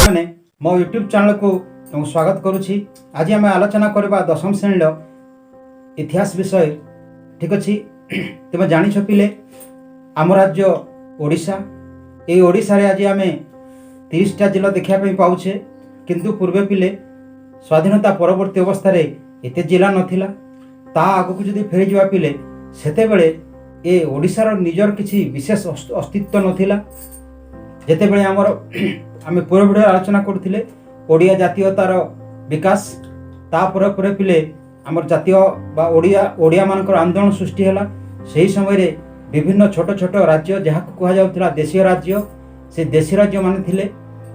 मैंने मो YouTube channel को तुम स्वागत करुछि। आज आम आलोचना करबा दशम श्रेणी इतिहास विषय। ठीक अच्छे तुम जानिछ पिले आम राज्य ओडिशा ये ओडिशा रे आज आम 30टा जिला देखापी पाऊे किंतु पूर्वे पिले स्वाधीनता परवर्ती अवस्था रे एते जिला नथिला ता आगु को जदि फेरी जावा पिले सेते बेले ए ओडिशार निजर किछि विशेष अस्तित्व नथिला। जेते बेले हमर आमे पूर्व वीडियो आलोचना करथिले ओडिया जातीयतार विकास ता पर पिले हमर जातीय बा ओडिया मानकर आंदोलन सृष्टि हैला। सही समय रे विभिन्न छोट छोट राज्य जहा कहा जाउथला देशीय राज्य से देशी राज्य माने थिले।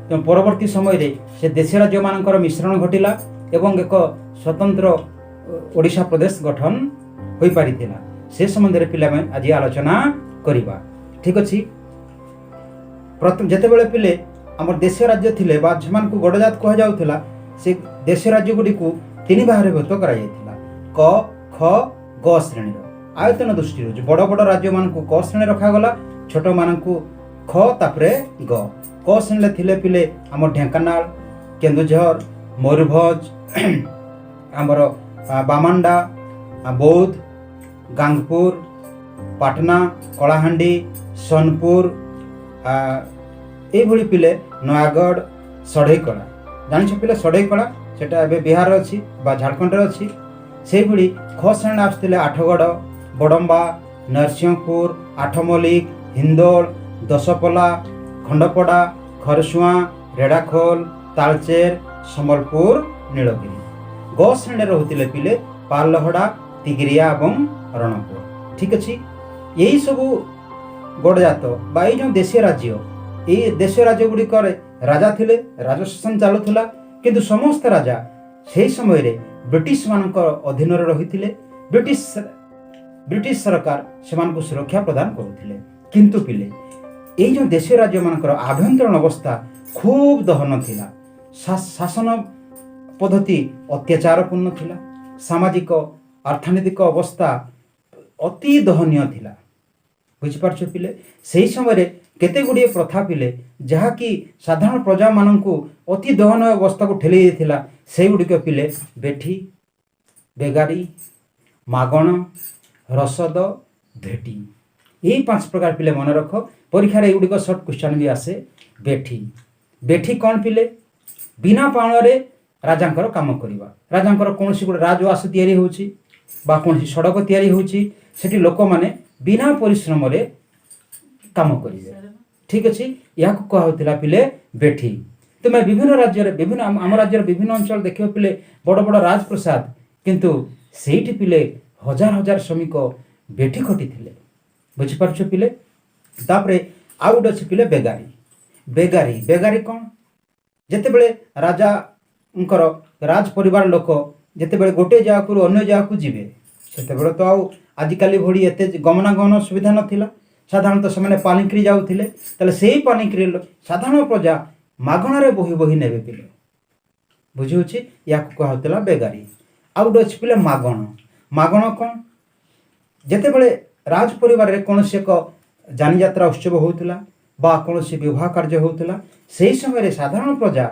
तो परवर्ती समय रे से देशी राज्य मानकर मिश्रण घटिला एवं एक स्वतंत्र ओडिशा प्रदेश गठन होई पारिथिला। से संबंध रे पिला में आज आलोचना करिबा। ठीक अछि प्रथम जेते बेले पिले हमर देशीय राज्य थिले बा जमान को गडजात कहा जाउथला से देशीय राज्य गुडी को तीन भाग रे विभक्त करा जायथिला। क ख ग श्रेणी आयतन दृष्टि बड़ बड़ राज्य मान को क श्रेणी रखा गला छोट मान को ख तापरे ग। क श्रेणी थिले पिले हमर ढेंकानाल केन्दुझर मयूरभंज हमर बामांडा बौद्ध गांगपुर पाटना कलाहांडी सोनपुर ये पिले नयागढ़ सढ़ईकला जानी पिले सढ़ईकला सेटा एबे बिहार अच्छी बा झारखंड अच्छी से भली ख श्रेणी आसुले आठगढ़ बड़म्बा नरसिंहपुर आठमल्लिक हिंदोल दशपल्ला खंडपड़ा खरसुआ रेड़ाखोल तालचेर सम्बलपुर नीलगिरी। ग श्रेणी रोते पिले पालहड़ा तिगिरिया और रणपुर। ठीक अच्छे यही सबू गड़जात बा जो देशीय राज्य ये देशीय राज्य गुड़िक राजा थिले राजशासन चलुला किंतु समस्त राजा से समय रे ब्रिटिश मानकर अधीन रही ब्रिटिश सरकार से सुरक्षा प्रदान करुले। किंतु पिले ये जो देशीय राज्य मानकर आभ्यंतरण अवस्था खूब दहन थिला। शासन पद्धति अत्याचारपूर्ण थिला। सामाजिक अर्थनैतिक अवस्था अति दहनीय थिला। बुझिपारछ पिले से समय केते गुड़िए प्रथा पिले जहाँकि साधारण प्रजा मानू अति दहन अवस्था को ठेली देथिला। से गुड़िक पिले बेठी बेगारी मागण रसद भेटी यही 5 प्रकार पिले मन रख परीक्षा रे गुड़िक सर्ट क्वेश्चन भी आसे। बेठी बेठी कौन पिले बिना पाण रे राजांकर काम करिबा राजांकर कोनसी गुड राजवास तयारी होउची बा कोनसी सड़क तयारी होउची सेठी लोक माने बिना परिश्रम रे काम करिवे। ठीक अछि या को कहउतिला पिले बेठी। तुमे विभिन्न राज्य रे विभिन्न आम राज्य रे विभिन्न अंचल देखियो पिले बड़ बड़ राजप्रसाद किंतु सेठी पिले हजार हजार श्रमिक बेठी खटी थिले। बुझि पारछ पिले। तापरे आ गुड अछि पिले बेगारी बेगारी बेगारी कोन जेते बेले राजा उनकर राज परिवार लोक जेते बेले गोटे जगह को अन्य जगह को जिवे सेते बेले तो आउ आजिकाली भड़ी एते गमनागमन सुविधा नथिला। साधारणतः से पानिक्री जाऊे तेल से ही पानिक्री साधारण प्रजा मागणारे बही बही नेबे पिले। बुझी या कहला बेगारी। आ गोटे अच्छे पिले मागण मागण कौन जेते बेले राज परिवार रे कौन एक जानी यात्रा उत्सव होता बा कौन विवाह कार्य होता से समय साधारण प्रजा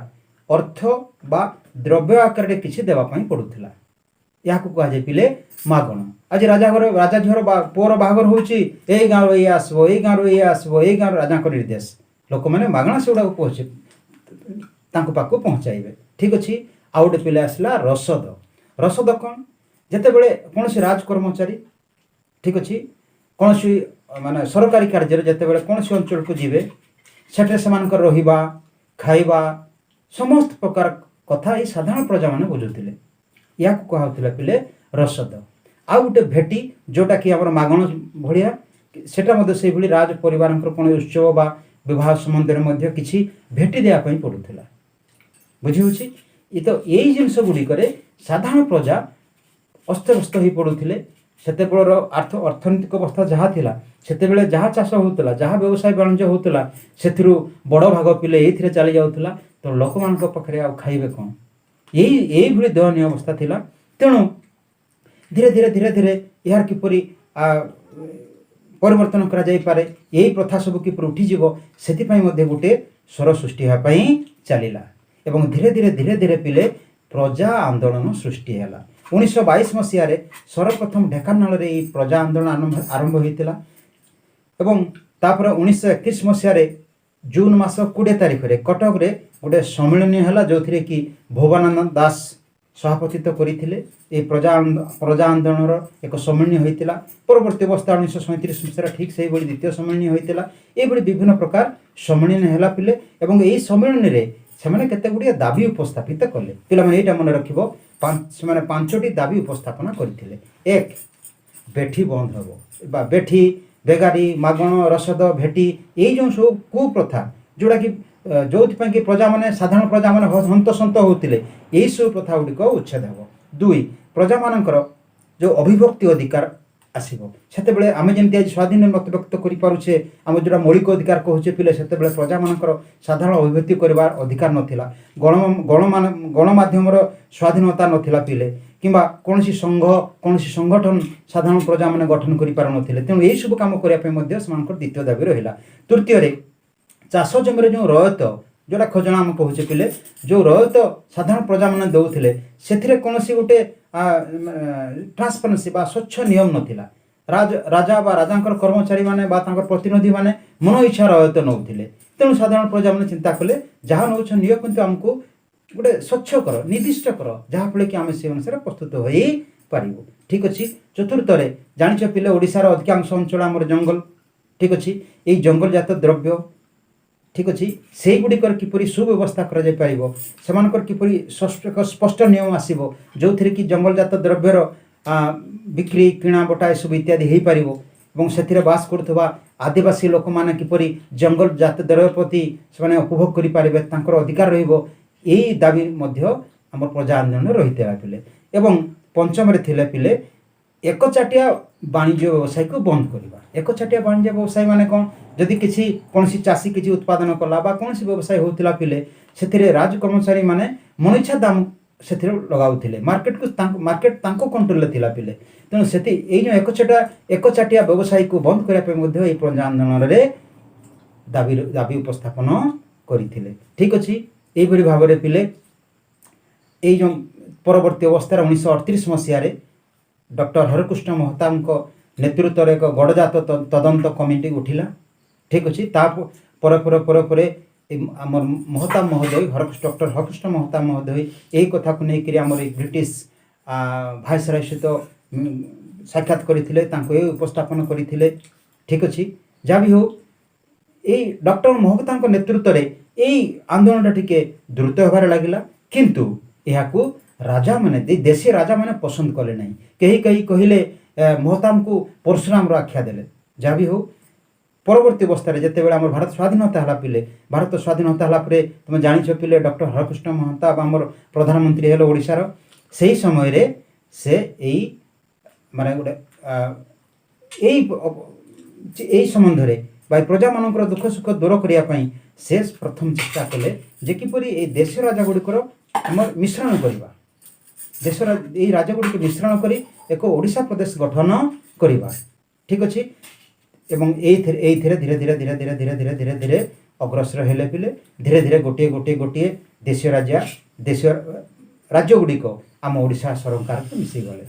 अर्थ बा द्रव्य आकार रे किछि देवाई पड़ूला या कहुए पिले मागण। आज राजा घर राजा झीर पुअर बाहागर होची ए गाँव ये आसबो ए गाँव ये आसबो ए गाँव राजा निर्देश लोक मैंने मागणा से गुड़ा पहुँचे पाक पहुँचाइबे। ठीक अच्छे आ गोटे पिले आसला रसद। रसद कौन जेते बेले कौन राज कर्मचारी ठीक अच्छे कौन माने सरकारी कार्य जेते बेले कौन अंचल को जीवे सेठे से रहिबा खाइबा समस्त प्रकार कथा ये साधारण प्रजा माने बुझुथिले या कहउथिला पिले रसद। आ गोटे भेटी जोटा कि आम मागण भाया सेटा से भली राज परिवार कौन उत्सव बा विवाह संबंध में किसी भेटी देवाई पड़ूला। बुझी ये तो यही जिनस गुड़िक साधारण प्रजा अस्तव्यस्त हो पड़ुले। सेते अर्थनैतिक अवस्था जहाँ थिला सेते बेले जहाँ चाष होता जहाँ व्यवसाय वाणिज्य होता से बड़ भाग पिले ये चली जाऊला। तो लोक मान पाखे आ खाइबे कौन यही भली दयनीय अवस्था थिला। तेणु धीरे धीरे धीरे धीरे यार किपरि ପରିବର୍ତ୍ତନ କରାଯାଇପାରେ, ଏହି ପ୍ରଥା ସବୁ କିପରି ଉଠିଯିବ ସେଥିପାଇଁ ମଧ୍ୟ ଗୋଟେ ସ୍ୱର ସୃଷ୍ଟି ହେବା ପାଇଁ ଚାଲିଲା ଏବଂ ଧୀରେ ଧୀରେ ଧୀରେ ଧୀରେ ପିଲେ ପ୍ରଜା ଆନ୍ଦୋଳନ ସୃଷ୍ଟି ହେଲା। 1922 ମସିହାରେ ସର୍ବପ୍ରଥମ ଢେଙ୍କାନାଳରେ ଏହି ପ୍ରଜା ଆନ୍ଦୋଳନ ଆରମ୍ଭ ହୋଇଥିଲା ଏବଂ ତାପରେ 1931 ମସିହାରେ ଜୁନ୍ ମାସ 20 ତାରିଖରେ କଟକରେ ଗୋଟେ ସମ୍ମିଳନୀ ହେଲା, ଯେଉଁଥିରେ କି ଭୁବନାନନ୍ଦ ଦାସ ସଭାପତିତ୍ୱ କରିଥିଲେ। ଏହି ପ୍ରଜା ଆନ୍ଦୋଳନର ଏକ ସମ୍ମିଳନୀ ହୋଇଥିଲା। ପରବର୍ତ୍ତୀ ଅବସ୍ଥା 1937 ମସିହାରେ ଠିକ୍ ସେହିଭଳି ଦ୍ୱିତୀୟ ସମ୍ମିଳନୀ ହୋଇଥିଲା। ଏହିଭଳି ବିଭିନ୍ନ ପ୍ରକାର ସମ୍ମିଳନୀ ହେଲା ପିଲେ ଏବଂ ଏହି ସମ୍ମିଳନୀରେ ସେମାନେ କେତେ ଗୁଡ଼ିଏ ଦାବି ଉପସ୍ଥାପିତ କଲେ। ପିଲାମାନେ ଏଇଟା ମନେ ରଖିବ, ସେମାନେ 5ଟି ଦାବି ଉପସ୍ଥାପନା କରିଥିଲେ। 1. ବେଠି ବନ୍ଦ ହେବ ବା ବେଠି, ବେଗାରୀ, ମାଗଣ, ରସଦ, ଭେଟି, ଏଇ ଯେଉଁ ସବୁ କୁପ୍ରଥା ଯେଉଁଟାକି ଯେଉଁଥିପାଇଁ କି ପ୍ରଜାମାନେ ସାଧାରଣ ପ୍ରଜାମାନେ ହନ୍ତସନ୍ତ ହେଉଥିଲେ, ଏହିସବୁ ପ୍ରଥା ଗୁଡ଼ିକ ଉଚ୍ଛେଦ ହେବ। 2. ପ୍ରଜାମାନଙ୍କର ଯେଉଁ ଅଭିଭକ୍ତି ଅଧିକାର ଆସିବ। ସେତେବେଳେ ଆମେ ଯେମିତି ଆଜି ସ୍ୱାଧୀନ ମତ ବ୍ୟକ୍ତ କରିପାରୁଛେ, ଆମେ ଯେଉଁଟା ମୌଳିକ ଅଧିକାର କହୁଛେ ପିଲେ, ସେତେବେଳେ ପ୍ରଜାମାନଙ୍କର ସାଧାରଣ ଅଭିଭକ୍ତି କରିବାର ଅଧିକାର ନଥିଲା। ଗଣମାଧ୍ୟମର ସ୍ୱାଧୀନତା ନଥିଲା ପିଲେ, କିମ୍ବା କୌଣସି ସଂଘ କୌଣସି ସଂଗଠନ ସାଧାରଣ ପ୍ରଜାମାନେ ଗଠନ କରିପାରୁନଥିଲେ। ତେଣୁ ଏହିସବୁ କାମ କରିବା ପାଇଁ ମଧ୍ୟ ସେମାନଙ୍କର ଦ୍ୱିତୀୟ ଦାବି ରହିଲା। ତୃତୀୟରେ ଚାଷ ଜମିରେ ଯେଉଁ ରୟତ, ଯେଉଁଟା ଖଜଣା ଆମେ କହୁଛେ ପିଲେ, ଯେଉଁ ରୟତ ସାଧାରଣ ପ୍ରଜାମାନେ ଦେଉଥିଲେ, ସେଥିରେ କୌଣସି ଗୋଟେ ଟ୍ରାନ୍ସପାରେନ୍ସି ବା ସ୍ୱଚ୍ଛ ନିୟମ ନଥିଲା। ରାଜା ବା ରାଜାଙ୍କର କର୍ମଚାରୀମାନେ ବା ତାଙ୍କର ପ୍ରତିନିଧିମାନେ ମନ ଇଚ୍ଛା ରୟତ ନେଉଥିଲେ। ତେଣୁ ସାଧାରଣ ପ୍ରଜାମାନେ ଚିନ୍ତା କଲେ, ଯାହା ନେଉଛ ନିଅ, କିନ୍ତୁ ଆମକୁ ଗୋଟେ ସ୍ୱଚ୍ଛ କର, ନିର୍ଦ୍ଦିଷ୍ଟ କର, ଯାହାଫଳରେ କି ଆମେ ସେ ଅନୁସାରେ ପ୍ରସ୍ତୁତ ହୋଇପାରିବୁ। ଠିକ୍ ଅଛି। ଚତୁର୍ଥରେ ଜାଣିଛ ପିଲେ, ଓଡ଼ିଶାର ଅଧିକାଂଶ ଅଞ୍ଚଳ ଆମର ଜଙ୍ଗଲ। ଠିକ୍ ଅଛି। ଏଇ ଜଙ୍ଗଲଜାତ ଦ୍ରବ୍ୟ, ଠିକ୍ ଅଛି, ସେଇଗୁଡ଼ିକର କିପରି ସୁବ୍ୟବସ୍ଥା କରାଯାଇପାରିବ, ସେମାନଙ୍କର କିପରି ସ୍ପଷ୍ଟ ନିୟମ ଆସିବ, ଯେଉଁଥିରେ କି ଜଙ୍ଗଲଜାତ ଦ୍ରବ୍ୟର ବିକ୍ରି, କିଣା, ବଟା ଏସବୁ ଇତ୍ୟାଦି ହୋଇପାରିବ ଏବଂ ସେଥିରେ ବାସ କରୁଥିବା ଆଦିବାସୀ ଲୋକମାନେ କିପରି ଜଙ୍ଗଲଜାତ ଦ୍ରବ୍ୟ ପ୍ରତି ସେମାନେ ଉପଭୋଗ କରିପାରିବେ, ତାଙ୍କର ଅଧିକାର ରହିବ। ଏହି ଦାବି ମଧ୍ୟ ଆମର ପ୍ରଜା ଆନ୍ଦୋଳନରେ ରହିଥିଲା ପିଲେ। ଏବଂ ପଞ୍ଚମରେ ଥିଲେ ପିଲେ ଏକଚାଟିଆ ବାଣିଜ୍ୟ ବ୍ୟବସାୟକୁ ବନ୍ଦ କରିବା। ଏକଚାଟିଆ ବାଣିଜ୍ୟ ବ୍ୟବସାୟ ମାନେ କ'ଣ? ଯଦି କୌଣସି ଚାଷୀ କିଛି ଉତ୍ପାଦନ କଲା ବା କୌଣସି ବ୍ୟବସାୟ ହେଉଥିଲା ପିଲେ, ସେଥିରେ ରାଜ କର୍ମଚାରୀମାନେ ମନଇଚ୍ଛା ଦାମ ସେଥିରେ ଲଗାଉଥିଲେ। ମାର୍କେଟ ତାଙ୍କ କଣ୍ଟ୍ରୋଲରେ ଥିଲା ପିଲେ। ତେଣୁ ଏଇ ଯେଉଁ ଏକଚାଟିଆ ବ୍ୟବସାୟକୁ ବନ୍ଦ କରିବା ପାଇଁ ମଧ୍ୟ ଏହି ପ୍ରଜା ଆନ୍ଦୋଳନରେ ଦାବି ଉପସ୍ଥାପନ କରିଥିଲେ। ଠିକ୍ ଅଛି। ଏହିଭଳି ଭାବରେ ପିଲେ ଏଇ ଯେଉଁ ପରବର୍ତ୍ତୀ ଅବସ୍ଥାରେ 1938 ମସିହାରେ ଡକ୍ଟର ହରକୃଷ୍ଣ ମହତାବଙ୍କ ନେତୃତ୍ୱରେ ଏକ ଗଡ଼ଜାତ ତଦନ୍ତ କମିଟି ଉଠିଲା। ଠିକ୍ ଅଛି। ତା ପରେ ଆମର ମହତାବ ମହୋଦୟ, ଡକ୍ଟର ହରକୃଷ୍ଣ ମହତାବ ମହୋଦୟ ଏହି କଥାକୁ ନେଇକରି ଆମର ଏଇ ବ୍ରିଟିଶ ଭାଇସରୟ ସହିତ ସାକ୍ଷାତ କରିଥିଲେ, ତାଙ୍କୁ ଏ ଉପସ୍ଥାପନ କରିଥିଲେ। ଠିକ୍ ଅଛି। ଯାହା ବି ହେଉ, ଏଇ ଡକ୍ଟର ମହତାବଙ୍କ ନେତୃତ୍ୱରେ ଏଇ ଆନ୍ଦୋଳନଟା ଟିକେ ଦ୍ରୁତ ହେବାରେ ଲାଗିଲା, କିନ୍ତୁ ଏହାକୁ ରାଜାମାନେ, ଦେଶୀ ରାଜାମାନେ ପସନ୍ଦ କଲେ ନାହିଁ। କେହି କହିଲେ ମହତାବଙ୍କୁ ପରଶୁରାମର ଆଖ୍ୟା ଦେଲେ। ଯାହା ବି ହେଉ, ପରବର୍ତ୍ତୀ ଅବସ୍ଥାରେ ଯେତେବେଳେ ଆମର ଭାରତ ସ୍ୱାଧୀନତା ହେଲା ପିଲେ, ଭାରତ ସ୍ୱାଧୀନତା ହେଲା ପରେ ତୁମେ ଜାଣିଛ ପିଲେ, ଡକ୍ଟର ହରକୃଷ୍ଣ ମହତାବ ଆମର ପ୍ରଧାନମନ୍ତ୍ରୀ ହେଲେ ଓଡ଼ିଶାର। ସେହି ସମୟରେ ସେ ଏଇ ସମ୍ବନ୍ଧରେ ବା ପ୍ରଜାମାନଙ୍କର ଦୁଃଖ ସୁଖ ଦୂର କରିବା ପାଇଁ ସେ ପ୍ରଥମ ଚେଷ୍ଟା କଲେ ଯେ କିପରି ଏହି ଦେଶ ରାଜାଗୁଡ଼ିକର ଆମର ମିଶ୍ରଣ କରିବା, ଏଇ ରାଜ୍ୟଗୁଡ଼ିକୁ ମିଶ୍ରଣ କରି ଏକ ଓଡ଼ିଶା ପ୍ରଦେଶ ଗଠନ କରିବା। ଠିକ୍ ଅଛି। ଏବଂ ଏଇଥିରେ ଧୀରେ ଧୀରେ ଧୀରେ ଧୀରେ ଧୀରେ ଧୀରେ ଧୀରେ ଧୀରେ ଅଗ୍ରସର ହେଲେ ପିଲେ। ଧୀରେ ଧୀରେ ଗୋଟିଏ ଦେଶୀୟ ରାଜ୍ୟଗୁଡ଼ିକ ଆମ ଓଡ଼ିଶା ସରକାରକୁ ମିଶିଗଲେ।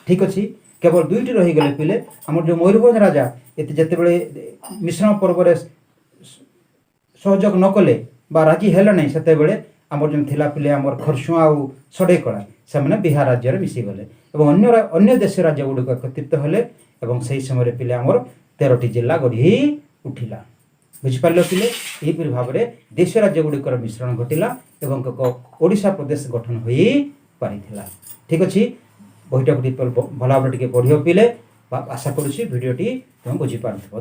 ଠିକ୍ ଅଛି। କେବଳ 2ଟି ରହିଗଲେ ପିଲେ। ଆମର ଯେଉଁ ମୟୂରଭଞ୍ଜ ରାଜା ଯେତେବେଳେ ମିଶ୍ରଣ ପର୍ବରେ ସହଯୋଗ ନ କଲେ ବା ରାଜି ହେଲେ ନାହିଁ, ସେତେବେଳେ ଆମର ଯେଉଁ ଥିଲା ପିଲେ ଆମର ଖରସୁଆଁ ଆଉ ସଡ଼େଇକଳା, ସେମାନେ ବିହାର ରାଜ୍ୟରେ ମିଶିଗଲେ ଏବଂ ଅନ୍ୟ ଦେଶୀୟ ରାଜ୍ୟଗୁଡ଼ିକ ଏକତ୍ରିତ ହେଲେ ଏବଂ ସେହି ସମୟରେ ପିଲେ ଆମର 13ଟି ଜିଲ୍ଲା ଗଢ଼ି ଉଠିଲା। ବୁଝିପାରିଲ ପିଲେ? ଏହିପରି ଭାବରେ ଦେଶୀୟ ରାଜ୍ୟଗୁଡ଼ିକର ମିଶ୍ରଣ ଘଟିଲା ଏବଂ ଏକ ଓଡ଼ିଶା ପ୍ରଦେଶ ଗଠନ ହୋଇପାରିଥିଲା। ଠିକ୍ ଅଛି। ବହିଟାକୁ ଭଲ ଭାବରେ ଟିକେ ପଢ଼ିବ ପିଲେ। ଆଶା କରୁଛି ଭିଡ଼ିଓଟି ତୁମେ ବୁଝିପାରୁଥିବ।